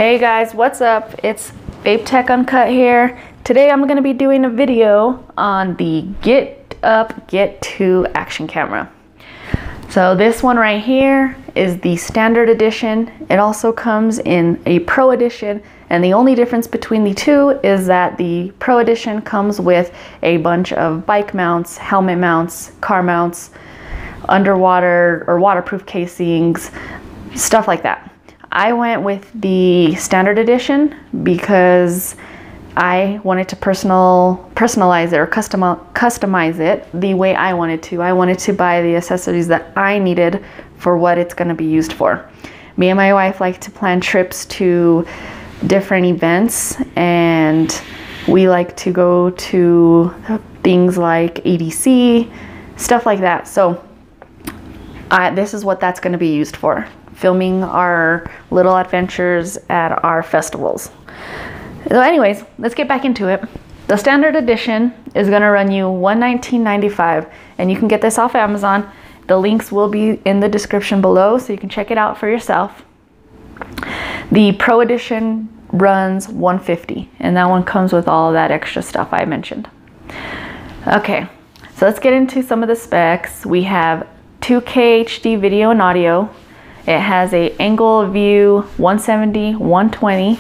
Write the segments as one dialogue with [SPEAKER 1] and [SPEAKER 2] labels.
[SPEAKER 1] Hey guys, what's up? It's Babe Tech Uncut here. Today I'm going to be doing a video on the Gitup Git2 Action Camera. So this one right here is the standard edition. It also comes in a Pro edition, and the only difference between the two is that the Pro edition comes with a bunch of bike mounts, helmet mounts, car mounts, underwater or waterproof casings, stuff like that. I went with the standard edition because I wanted to personalize it or customize it the way I wanted to. I wanted to buy the accessories that I needed for what it's going to be used for. Me and my wife like to plan trips to different events, and we like to go to things like EDC, stuff like that. So this is what that's going to be used for. Filming our little adventures at our festivals. So anyways, let's get back into it. The standard edition is going to run you $119.95, and you can get this off Amazon. The links will be in the description below, so you can check it out for yourself. The Pro edition runs $150, and that one comes with all of that extra stuff I mentioned. Okay, so let's get into some of the specs. We have 2K HD video and audio. It has a angle view 170, 120.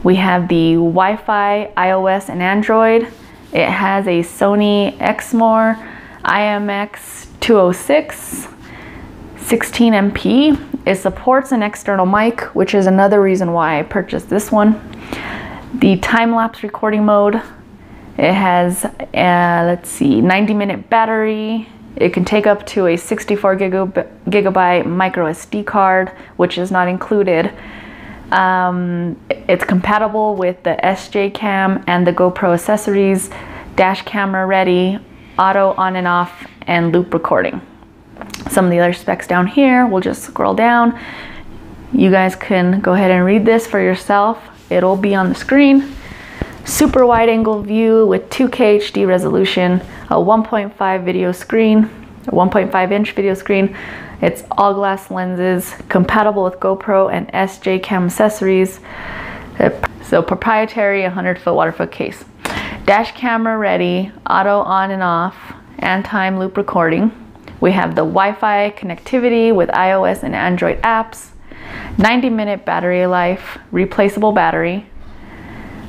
[SPEAKER 1] We have the Wi-Fi, iOS, and Android. It has a Sony Exmor IMX206, 16 MP. It supports an external mic, which is another reason why I purchased this one. The time-lapse recording mode. It has, 90-minute battery. It can take up to a 64 gigabyte micro SD card, which is not included. It's compatible with the SJ Cam and the GoPro accessories, dash camera ready, auto on and off, and loop recording. Some of the other specs down here, we'll just scroll down. You guys can go ahead and read this for yourself. It'll be on the screen. Super wide angle view with 2K HD resolution, a 1.5 video screen, a 1.5 inch video screen. It's all glass lenses, compatible with GoPro and SJ Cam accessories. So proprietary 100-foot waterfoot case. Dash camera ready, auto on and off, and time loop recording. We have the Wi-Fi connectivity with iOS and Android apps. 90-minute battery life, replaceable battery.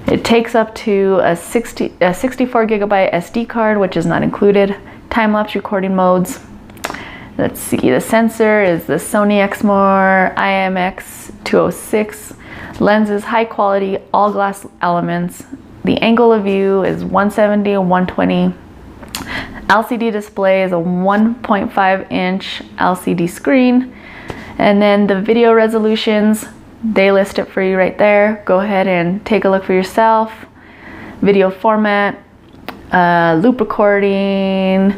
[SPEAKER 1] It takes up to a 64 gigabyte SD card, which is not included. Time-lapse recording modes. Let's see, the sensor is the Sony Exmor IMX206. Lenses, high quality, all glass elements. The angle of view is 170 and 120. LCD display is a 1.5 inch LCD screen. And then the video resolutions, they list it for you right there. Go ahead and take a look for yourself. Video format, loop recording,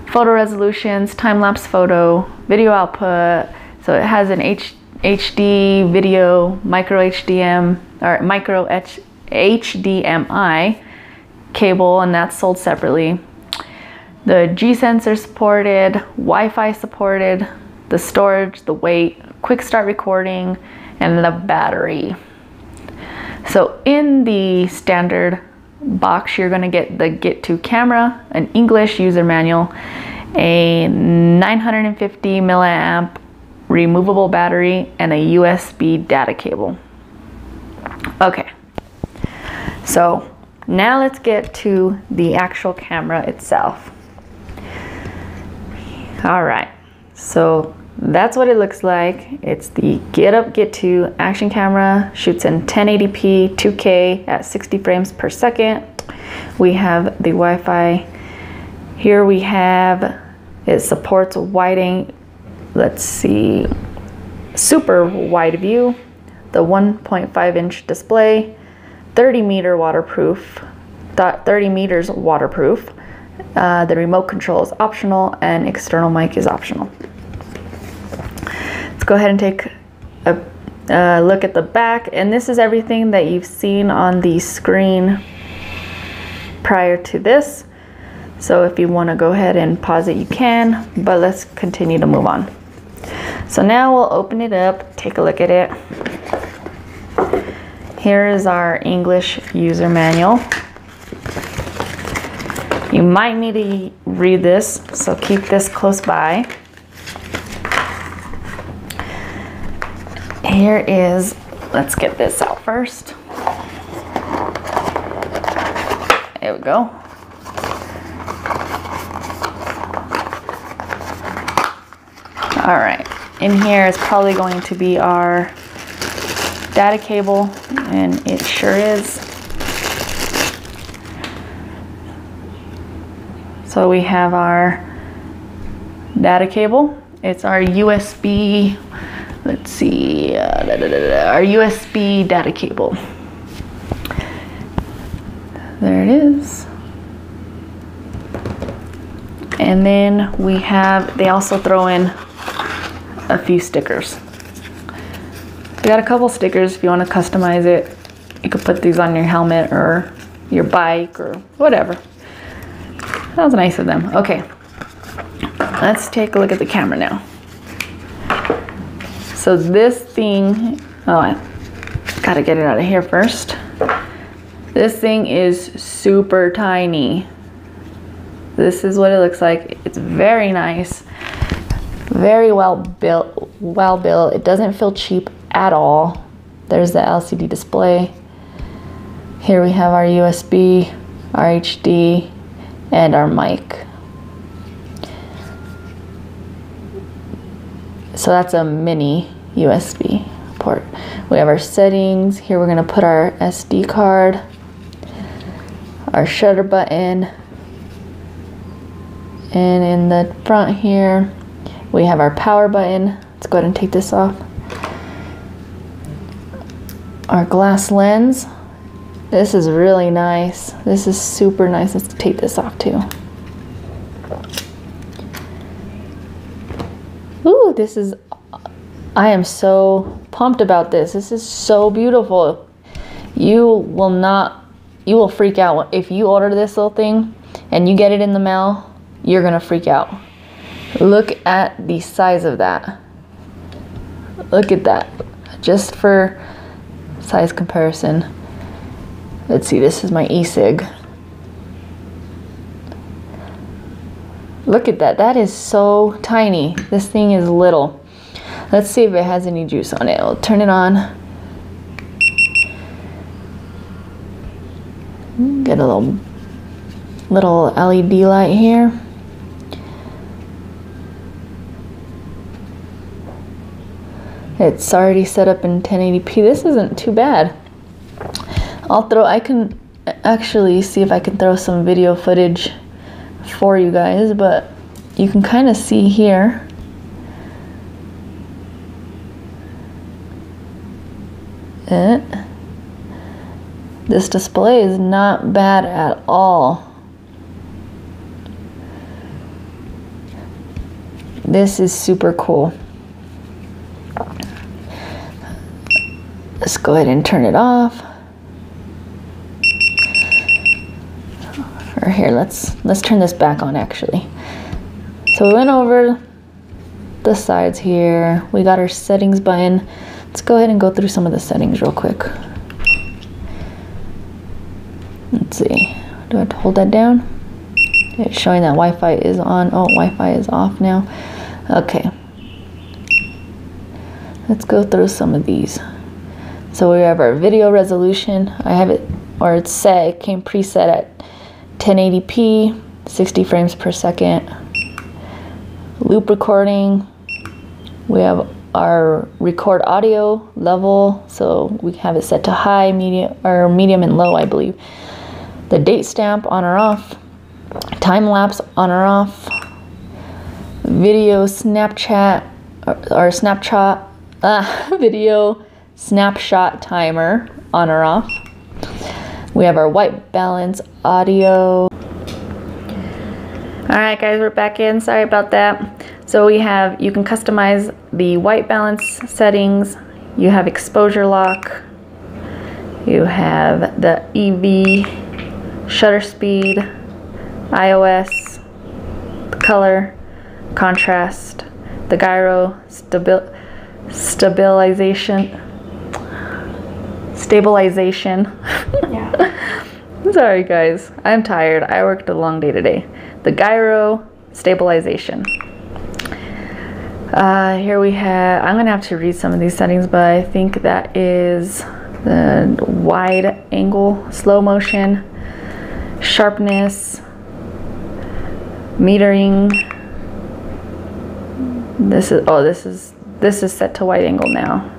[SPEAKER 1] photo resolutions, time-lapse photo, video output. So it has an HD video, micro HDMI cable, and that's sold separately. The G sensor supported, Wi-Fi supported, the storage, the weight, quick start recording, and the battery. So in the standard box, you're going to get the Git2 camera, an English user manual, a 950 milliamp removable battery, and a USB data cable. Okay, so now let's get to the actual camera itself. All right, so that's what it looks like. It's the Gitup Git2 Action Camera. Shoots in 1080p 2K at 60 frames per second. We have the Wi-Fi. Here we have, it supports wide, super wide view, the 1.5 inch display, 30 meters waterproof. The remote control is optional, and external mic is optional. Go ahead and take a look at the back, and this is everything that you've seen on the screen prior to this. So if you want to go ahead and pause it, you can, but let's continue to move on. So now we'll open it up, take a look at it. Here is our English user manual. You might need to read this, so keep this close by. Here is, let's get this out first. There we go. All right, in here is probably going to be our data cable, and it sure is. So we have our data cable. It's our USB, let's see, our USB data cable. There it is. And then we have, they also throw in a few stickers. We got a couple stickers if you want to customize it. You could put these on your helmet or your bike or whatever. That was nice of them. Okay, let's take a look at the camera now. So this thing, oh, I gotta get it out of here first. This thing is super tiny. This is what it looks like. It's very nice, very well built. It doesn't feel cheap at all. There's the LCD display. Here we have our USB, our HD, and our mic. So that's a mini USB port. We have our settings. Here we're gonna put our SD card, our shutter button, and in the front here, we have our power button. Let's go ahead and take this off. Our glass lens. This is really nice. This is super nice. Let's take this off too. Ooh, this is, I am so pumped about this. This is so beautiful. You will freak out. If you order this little thing and you get it in the mail, you're gonna freak out. Look at the size of that. Look at that. Just for size comparison. Let's see, this is my e-cig. Look at that, that is so tiny. This thing is little. Let's see if it has any juice on it. I'll turn it on. Get a little LED light here. It's already set up in 1080p. This isn't too bad. I can actually see if I can throw some video footage for you guys, but you can kind of see here. This display is not bad at all. This is super cool. Let's go ahead and turn it off. Or here, let's turn this back on actually. So we went over the sides here. We got our settings button. Let's go ahead and go through some of the settings real quick. Let's see, do I have to hold that down? It's showing that Wi-Fi is on. Oh, Wi-Fi is off now. Okay. Let's go through some of these. So we have our video resolution. I have it, or it's set, it came preset at 1080p, 60 frames per second. Loop recording. We have our record audio level, so we have it set to high, medium, or medium and low, I believe. The date stamp on or off. Time lapse on or off. Video Snapchat or Snapchat video snapshot timer on or off. We have our white balance audio. Alright guys, we're back in. Sorry about that. So we have, you can customize the white balance settings. You have exposure lock. You have the EV, shutter speed, iOS, the color, contrast, the gyro, stabilization, stabilization.
[SPEAKER 2] Yeah.
[SPEAKER 1] Sorry guys, I'm tired. I worked a long day today. The gyro stabilization. Here we have, I'm gonna have to read some of these settings, but I think that is the wide angle, slow motion, sharpness, metering. This is set to wide angle now.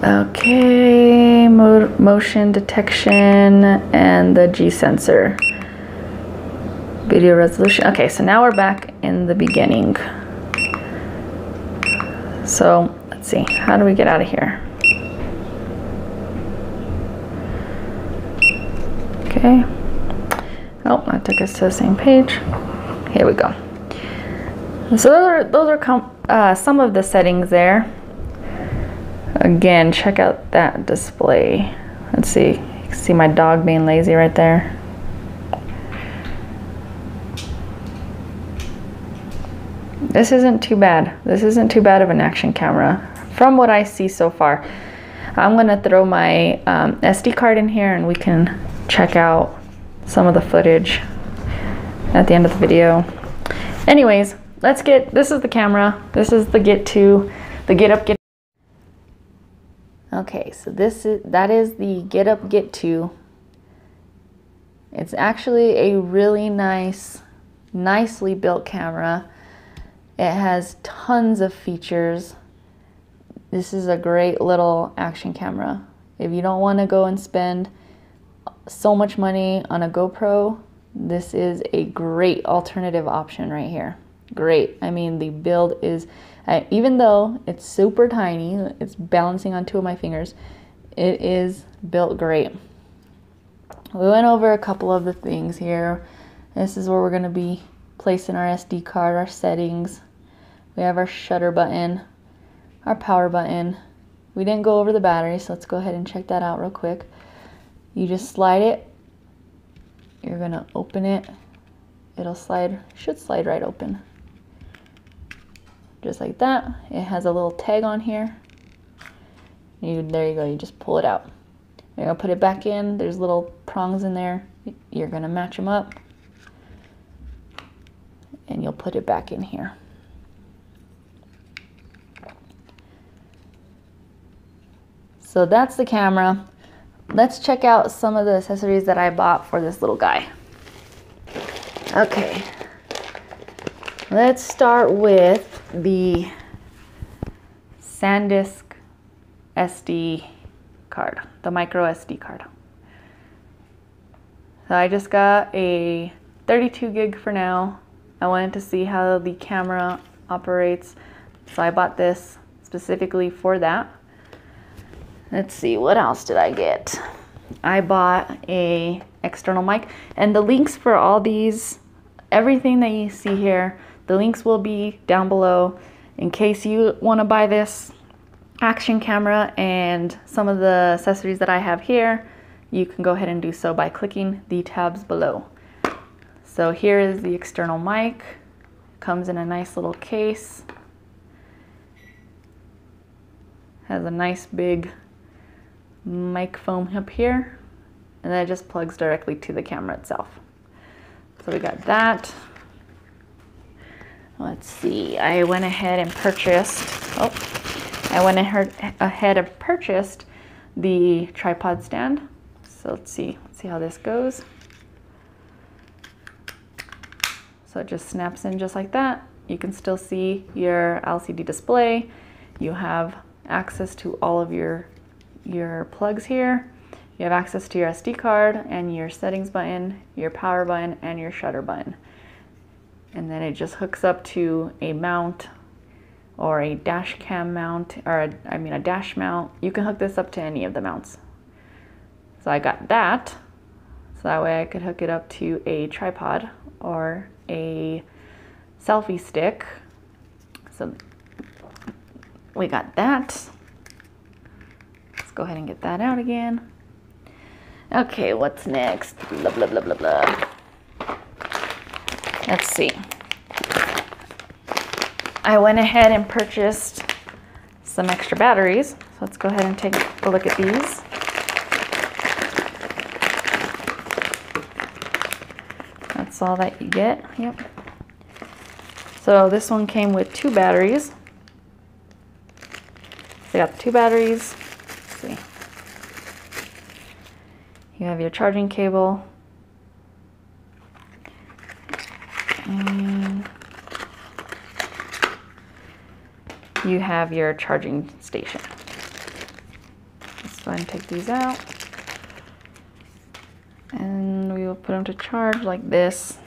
[SPEAKER 1] Okay, motion detection and the G sensor. Video resolution. Okay, so now we're back in the beginning. So let's see, how do we get out of here? Okay. Oh, that took us to the same page. Here we go. So those are some of the settings there. Again, check out that display. Let's see. You can see my dog being lazy right there. This isn't too bad. This isn't too bad of an action camera from what I see so far. I'm gonna throw my SD card in here and we can check out some of the footage at the end of the video. Anyways, this is the camera. This is the Git2, the Gitup Git. Okay, so that is the Gitup Git2. It's actually a really nicely built camera. It has tons of features. This is a great little action camera. If you don't want to go and spend so much money on a GoPro, this is a great alternative option right here. Great. I mean, the build is, even though it's super tiny, it's balancing on 2 of my fingers, it is built great. We went over a couple of the things here. This is where we're going to be placing our SD card, our settings. We have our shutter button, our power button. We didn't go over the battery, so let's go ahead and check that out real quick. You just slide it. You're going to open it. It'll should slide right open. Just like that. It has a little tag on here. There you go, you just pull it out. You're gonna put it back in. There's little prongs in there. You're gonna match them up and you'll put it back in here. So that's the camera. Let's check out some of the accessories that I bought for this little guy. Okay. Let's start with the SanDisk SD card, the micro SD card. So I just got a 32 gig for now. I wanted to see how the camera operates, so I bought this specifically for that. Let's see, what else did I get? I bought a external mic, and the links for all these, everything that you see here, the links will be down below in case you want to buy this action camera and some of the accessories that I have here. You can go ahead and do so by clicking the tabs below. So here is the external mic. Comes in a nice little case. Has a nice big mic foam up here, and then it just plugs directly to the camera itself. So we got that. Let's see, I went ahead and purchased, the tripod stand. So let's see how this goes. So it just snaps in just like that. You can still see your LCD display. You have access to all of your plugs here. You have access to your SD card and your settings button, your power button, and your shutter button. And then it just hooks up to a mount or a dash cam mount, or a dash mount. You can hook this up to any of the mounts. So I got that, so that way I could hook it up to a tripod or a selfie stick. So we got that. Let's go ahead and get that out again. Okay, what's next? Blah, blah, blah, blah, blah. Let's see. I went ahead and purchased some extra batteries. So let's go ahead and take a look at these. That's all that you get. Yep. So this one came with 2 batteries. So you got the 2 batteries. Let's see. You have your charging cable. And you have your charging station. Let's go ahead and take these out. And we will put them to charge like this.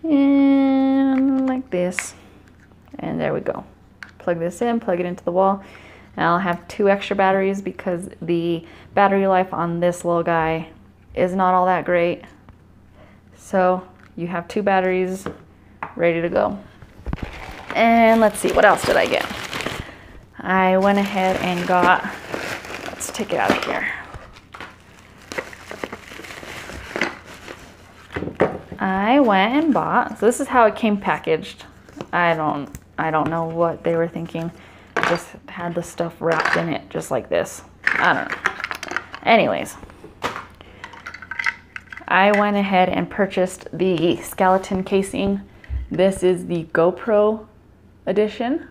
[SPEAKER 1] And like this. And there we go. Plug this in, plug it into the wall. And I'll have 2 extra batteries because the battery life on this little guy is not all that great. So you have 2 batteries ready to go. And let's see, what else did I get? I went ahead and got, let's take it out of here. I went and bought, so this is how it came packaged. I don't know what they were thinking. Just had the stuff wrapped in it just like this. I don't know. Anyways, I went ahead and purchased the skeleton casing. This is the GoPro edition,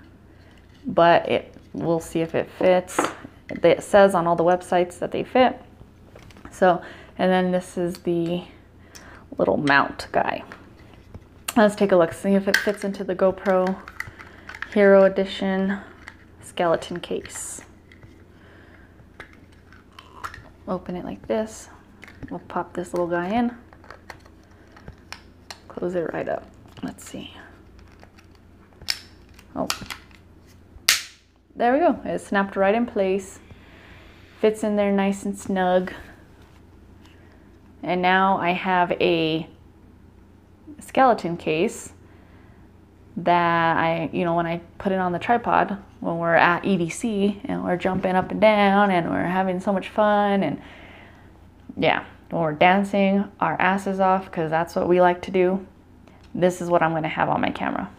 [SPEAKER 1] but we'll see if it fits. It says on all the websites that they fit. So, and then this is the little mount guy. Let's take a look, see if it fits into the GoPro Hero Edition skeleton case. Open it like this. We'll pop this little guy in. Close it right up. Let's see. Oh, there we go. It snapped right in place. Fits in there nice and snug. And now I have a skeleton case that when I put it on the tripod, when we're at EDC and we're jumping up and down and we're having so much fun, and yeah, when we're dancing our asses off, because that's what we like to do, this is what I'm going to have on my camera.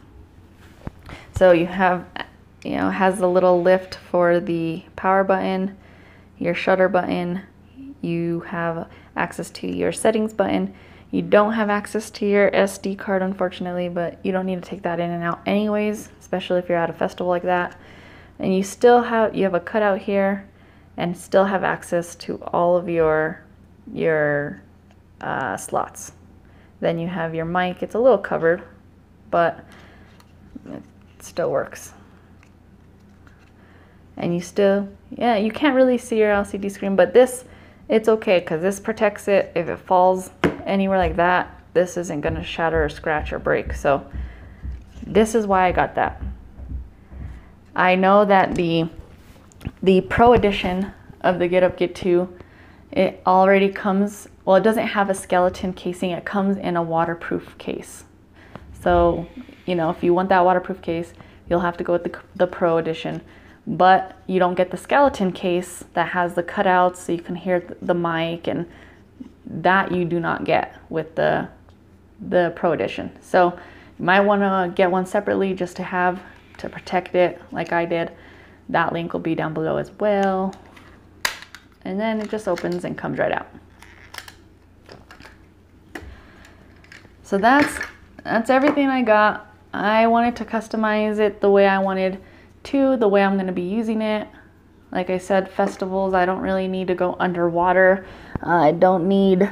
[SPEAKER 1] So you have, has the little lift for the power button, your shutter button, you have access to your settings button. You don't have access to your SD card, unfortunately, but you don't need to take that in and out anyways, especially if you're at a festival like that. And you still have, a cutout here and still have access to all of your slots. Then you have your mic. It's a little covered, but it still works. And you still, you can't really see your LCD screen, but this, it's okay because this protects it. If it falls anywhere like that, this isn't going to shatter or scratch or break. So this is why I got that. I know that the Pro Edition of the Gitup Git2, it already comes, well, it doesn't have a skeleton casing. It comes in a waterproof case. So, if you want that waterproof case, you'll have to go with the Pro Edition. But you don't get the skeleton case that has the cutouts so you can hear the mic, and that you do not get with the Pro Edition. So you might want to get one separately just to protect it like I did. That link will be down below as well. And then it just opens and comes right out. So that's everything I got. I wanted to customize it the way I wanted to, the way I'm going to be using it. Like I said, festivals, I don't really need to go underwater. I don't need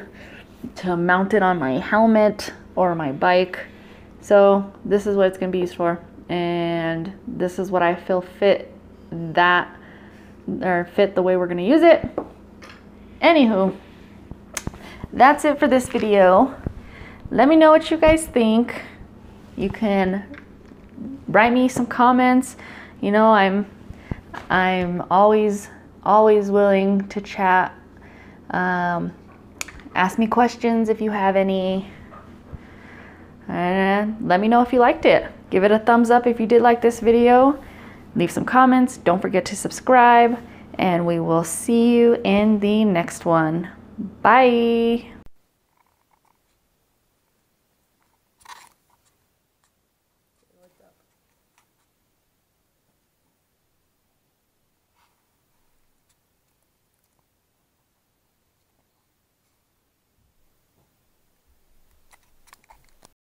[SPEAKER 1] to mount it on my helmet or my bike. So this is what it's going to be used for. And this is what I feel fit the way we're going to use it. Anywho, that's it for this video. Let me know what you guys think. You can write me some comments. I'm always willing to chat. Ask me questions if you have any. And let me know if you liked it. Give it a thumbs up if you did like this video. Leave some comments. Don't forget to subscribe. And we will see you in the next one. Bye.